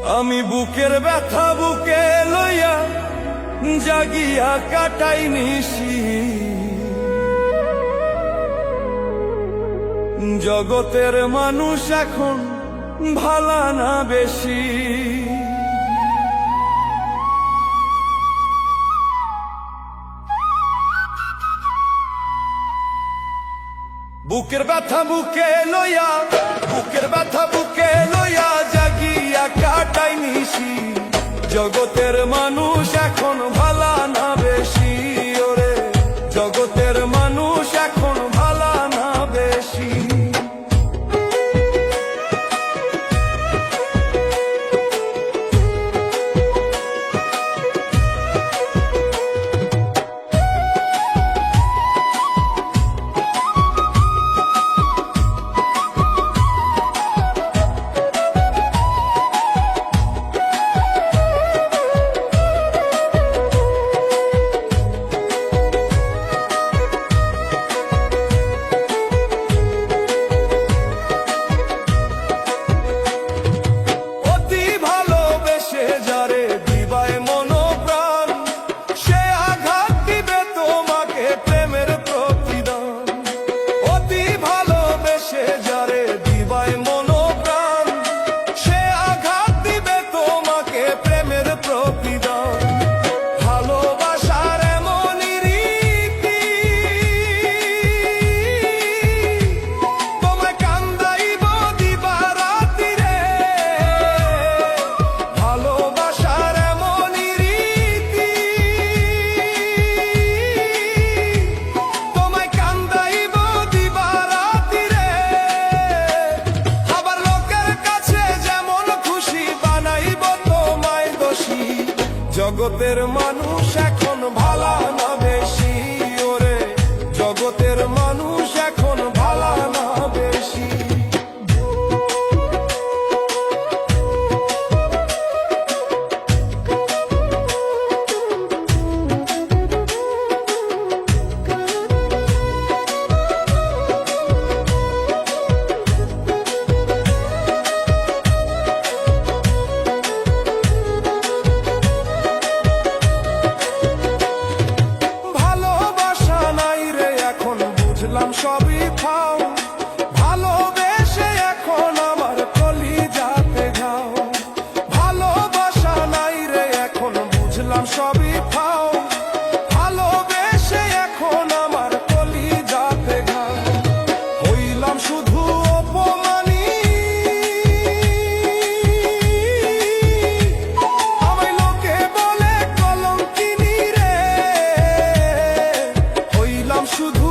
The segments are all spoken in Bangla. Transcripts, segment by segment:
আমি বুকের ব্যথা বুকে লইয়া জাগিয়া কাটাই নিশি, জগতের মানুষ এখন ভালা না বেশি। বুকের ব্যথা বুকে লইয়া, বুকের ব্যথা বুকে লইয়া জাগিয়া কাটাই নিশি, জগতের মানুষ এখন ভালা না বেশি। ওরে জগতের মানুষ এখন ভালা না বেশি। জগতের মানুষ এখন ভালা না বেশি। ওরে জগতের মানুষ এখন ভালা না বেশি। সবই খাও ভালোবেসে এখন আমার কলিজাতে ঘাও। ভালোবাসা নাই রে এখন বুঝলাম সবই খাও ভালোবেসে এখন আমার কলিজাতে ঘাও। হইলাম শুধু অপমানী, আমায় লোকে বলে কলঙ্কিনী রে। হইলাম শুধু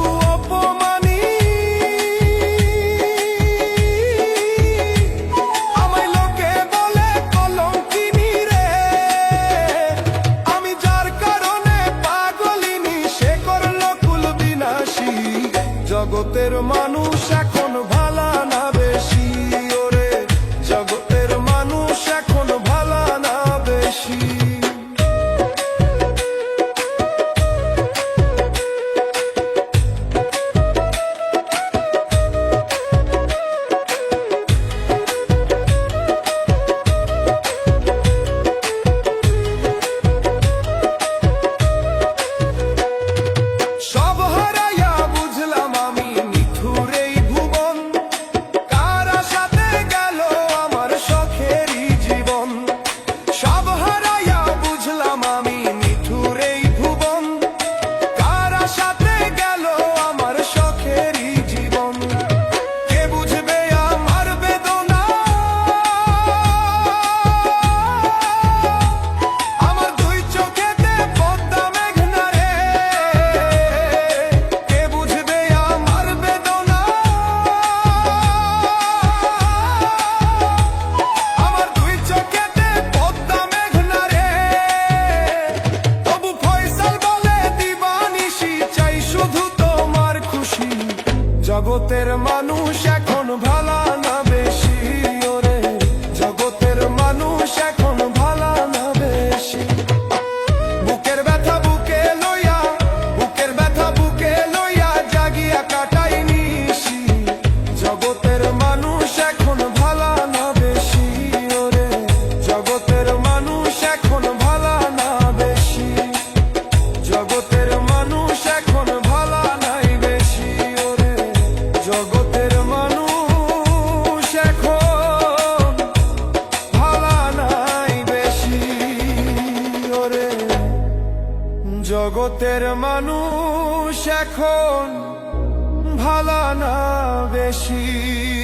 জগতের মানুষ এখন ভালা না বেশি। ওরে জগতের মানুষ এখন ভালা না বেশি। জগতের মানুষ এখন ভালা না বেশি। ওরে জগতের মানুষ এখন ভালা না বেশি। বুকের ব্যথা বুকে লইয়া, বুকের ব্যথা বুকে লইয়া জাগিয়া কাটাই নিশি, জগতের মানুষ এখন ভালা না বেশি। ওরে জগতের জগতের মানুষ এখন ভালো না বেশি।